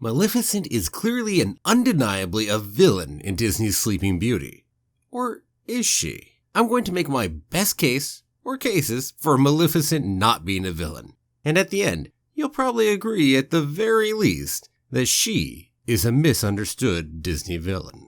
Maleficent is clearly and undeniably a villain in Disney's Sleeping Beauty. Or is she? I'm going to make my best case, or cases, for Maleficent not being a villain. And at the end, you'll probably agree at the very least that she is a misunderstood Disney villain.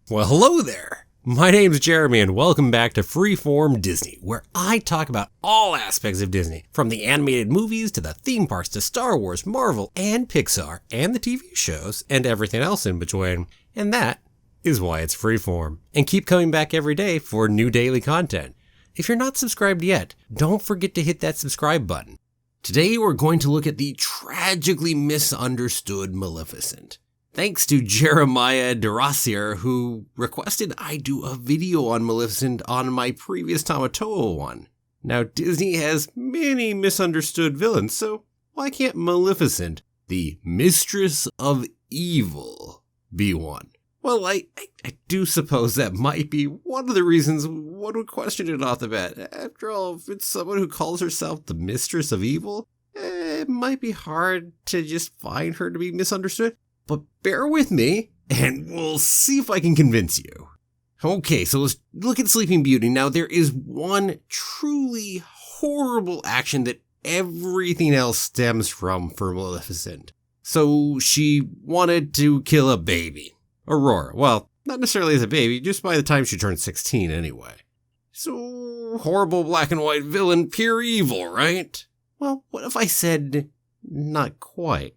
Well, hello there. My name's Jeremy and welcome back to Freeform Disney, where I talk about all aspects of Disney, from the animated movies to the theme parks to Star Wars, Marvel, and Pixar, and the TV shows, and everything else in between. And that is why it's Freeform. And keep coming back every day for new daily content. If you're not subscribed yet, don't forget to hit that subscribe button. Today we're going to look at the tragically misunderstood Maleficent. Thanks to Jeremiah DeRossier, who requested I do a video on Maleficent on my previous Tamatoa one. Now, Disney has many misunderstood villains, so why can't Maleficent, the Mistress of Evil, be one? Well, I do suppose that might be one of the reasons one would question it off the bat. After all, if it's someone who calls herself the Mistress of Evil, it might be hard to just find her to be misunderstood. But bear with me, and we'll see if I can convince you. Okay, so let's look at Sleeping Beauty. Now, there is one truly horrible action that everything else stems from for Maleficent. So she wanted to kill a baby. Aurora. Well, not necessarily as a baby, just by the time she turned 16 anyway. So, horrible black and white villain, pure evil, right? Well, what if I said not quite?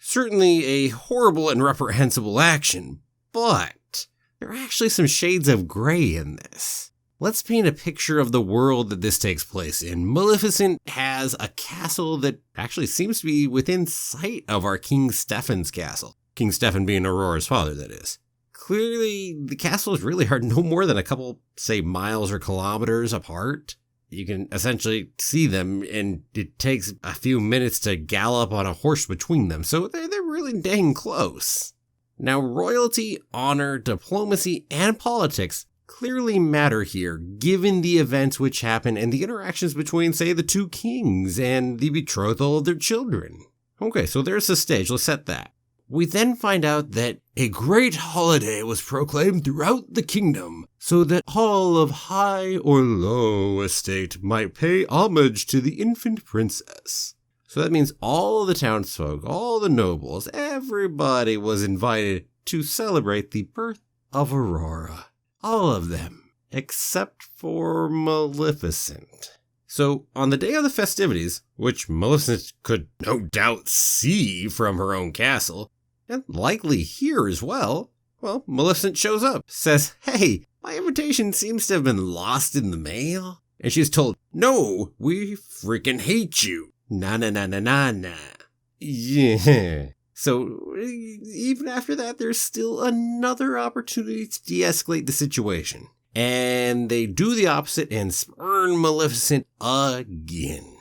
Certainly a horrible and reprehensible action, but there are actually some shades of gray in this. Let's paint a picture of the world that this takes place in. Maleficent has a castle that actually seems to be within sight of our King Stefan's castle. King Stefan being Aurora's father, that is. Clearly, the castles really are no more than a couple, say, miles or kilometers apart. You can essentially see them, and it takes a few minutes to gallop on a horse between them, so they're really dang close. Now, royalty, honor, diplomacy, and politics clearly matter here, given the events which happen and the interactions between, say, the two kings and the betrothal of their children. Okay, so there's the stage. Let's set that. We then find out that a great holiday was proclaimed throughout the kingdom, so that all of high or low estate might pay homage to the infant princess. So that means all of the townsfolk, all the nobles, everybody was invited to celebrate the birth of Aurora. All of them, except for Maleficent. So, on the day of the festivities, which Maleficent could no doubt see from her own castle, and likely hear as well, Maleficent shows up, says, "Hey, my invitation seems to have been lost in the mail." And she's told, "No, we freaking hate you. Na na na na na na." Yeah. So, even after that, there's still another opportunity to de-escalate the situation. And they do the opposite and spurn Maleficent again.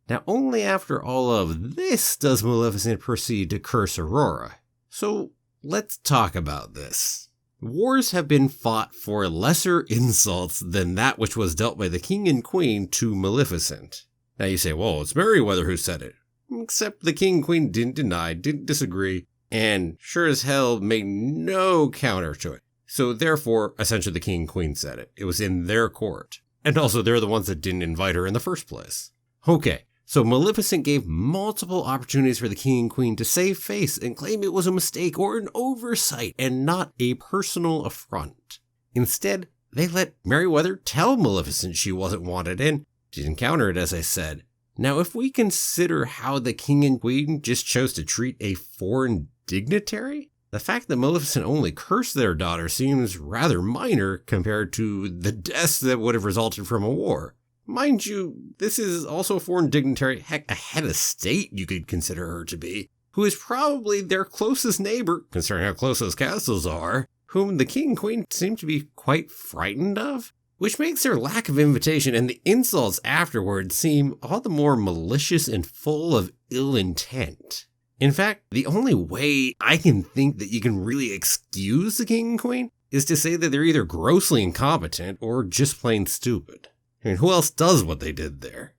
Now, only after all of this does Maleficent proceed to curse Aurora. So, let's talk about this. Wars have been fought for lesser insults than that which was dealt by the king and queen to Maleficent. Now you say, well, it's Merryweather who said it. Except the king and queen didn't deny, didn't disagree, and sure as hell made no counter to it. So therefore, essentially the king and queen said it. It was in their court. And also they're the ones that didn't invite her in the first place. Okay, so Maleficent gave multiple opportunities for the king and queen to save face and claim it was a mistake or an oversight and not a personal affront. Instead, they let Merryweather tell Maleficent she wasn't wanted and didn't counter it, as I said. Now, if we consider how the king and queen just chose to treat a foreign dignitary, the fact that Maleficent only cursed their daughter seems rather minor compared to the deaths that would have resulted from a war. Mind you, this is also a foreign dignitary, heck, a head of state you could consider her to be, who is probably their closest neighbor, considering how close those castles are, whom the king and queen seem to be quite frightened of. Which makes their lack of invitation and the insults afterwards seem all the more malicious and full of ill intent. In fact, the only way I can think that you can really excuse the king and queen is to say that they're either grossly incompetent or just plain stupid. I mean, who else does what they did there?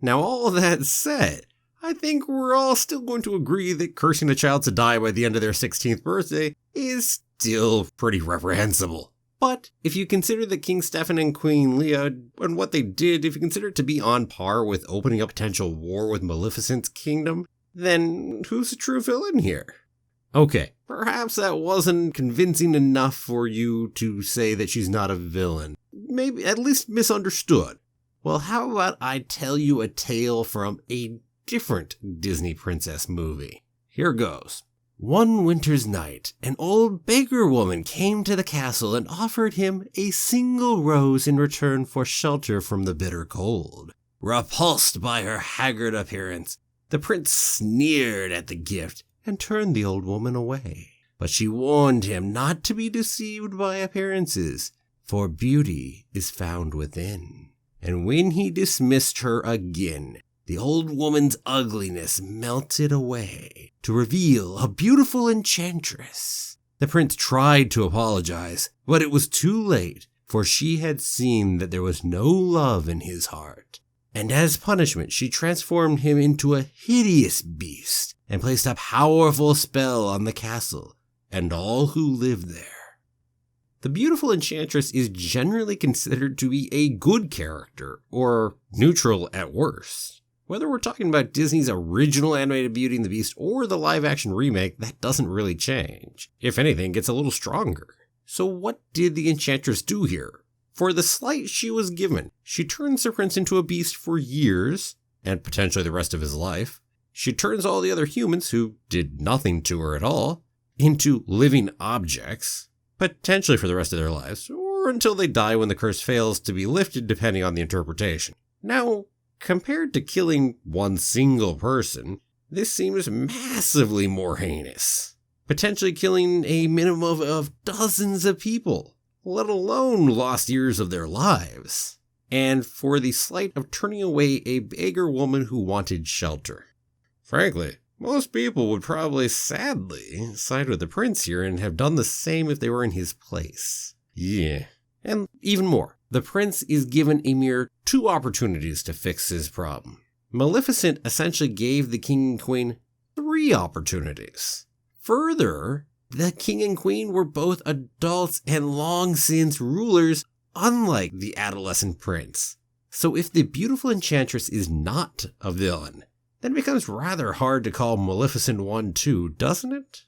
Now, all of that said, I think we're all still going to agree that cursing a child to die by the end of their 16th birthday is still pretty reprehensible. But if you consider that King Stefan and Queen Leah and what they did, if you consider it to be on par with opening a potential war with Maleficent's kingdom, then who's the true villain here? Okay, perhaps that wasn't convincing enough for you to say that she's not a villain. Maybe at least misunderstood. Well, how about I tell you a tale from a different Disney princess movie? Here goes. One winter's night, an old beggar woman came to the castle and offered him a single rose in return for shelter from the bitter cold. Repulsed by her haggard appearance, the prince sneered at the gift and turned the old woman away. But she warned him not to be deceived by appearances, for beauty is found within. And when he dismissed her again, the old woman's ugliness melted away to reveal a beautiful enchantress. The prince tried to apologize, but it was too late, for she had seen that there was no love in his heart. And as punishment, she transformed him into a hideous beast and placed a powerful spell on the castle and all who lived there. The beautiful enchantress is generally considered to be a good character, or neutral at worst. Whether we're talking about Disney's original animated Beauty and the Beast or the live-action remake, that doesn't really change. If anything, it gets a little stronger. So what did the enchantress do here? For the slight she was given, she turns the prince into a beast for years, and potentially the rest of his life. She turns all the other humans, who did nothing to her at all, into living objects, potentially for the rest of their lives, or until they die when the curse fails to be lifted, depending on the interpretation. Now, compared to killing one single person, this seems massively more heinous. Potentially killing a minimum of dozens of people, let alone lost years of their lives. And for the slight of turning away a beggar woman who wanted shelter. Frankly, most people would probably sadly side with the prince here and have done the same if they were in his place. Yeah. And even more, the prince is given a mere 2 opportunities to fix his problem. Maleficent essentially gave the king and queen 3 opportunities. Further, the king and queen were both adults and long since rulers, unlike the adolescent prince. So if the beautiful enchantress is not a villain, then it becomes rather hard to call Maleficent one too, doesn't it?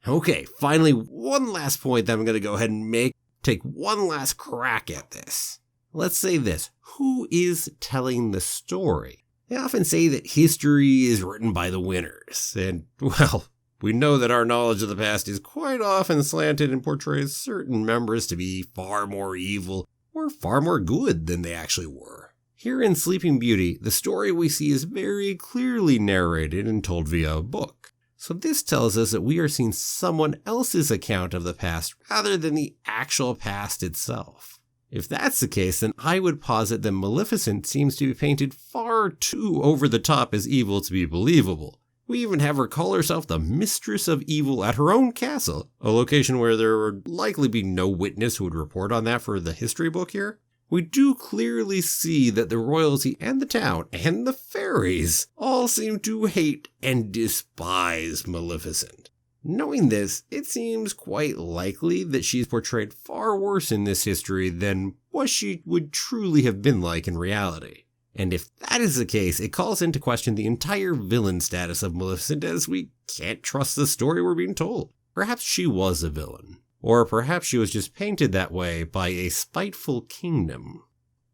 Okay, finally, one last point that I'm going to go ahead and take one last crack at this. Let's say this. Who is telling the story? They often say that history is written by the winners, and, well, we know that our knowledge of the past is quite often slanted and portrays certain members to be far more evil or far more good than they actually were. Here in Sleeping Beauty, the story we see is very clearly narrated and told via a book. So this tells us that we are seeing someone else's account of the past rather than the actual past itself. If that's the case, then I would posit that Maleficent seems to be painted far too over the top as evil to be believable. We even have her call herself the Mistress of Evil at her own castle, a location where there would likely be no witness who would report on that for the history book here. We do clearly see that the royalty and the town and the fairies all seem to hate and despise Maleficent. Knowing this, it seems quite likely that she's portrayed far worse in this history than what she would truly have been like in reality. And if that is the case, it calls into question the entire villain status of Maleficent, as we can't trust the story we're being told. Perhaps she was a villain. Or perhaps she was just painted that way by a spiteful kingdom.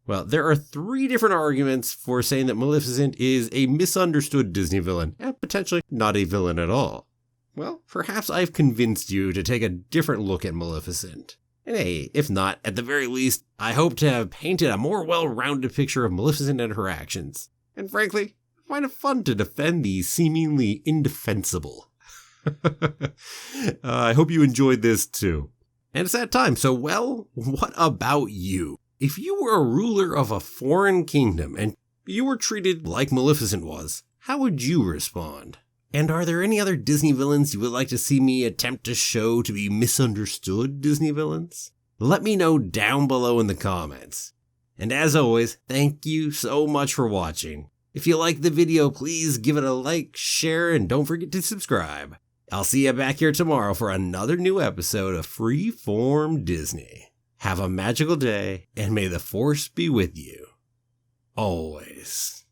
Well, there are 3 different arguments for saying that Maleficent is a misunderstood Disney villain, and potentially not a villain at all. Well, perhaps I've convinced you to take a different look at Maleficent. And hey, if not, at the very least, I hope to have painted a more well-rounded picture of Maleficent and her actions. And frankly, I find it fun to defend the seemingly indefensible. I hope you enjoyed this too. And it's that time, so well, what about you? If you were a ruler of a foreign kingdom and you were treated like Maleficent was, how would you respond? And are there any other Disney villains you would like to see me attempt to show to be misunderstood Disney villains? Let me know down below in the comments. And as always, thank you so much for watching. If you like the video, please give it a like, share, and don't forget to subscribe. I'll see you back here tomorrow for another new episode of Freeform Disney. Have a magical day, and may the Force be with you. Always.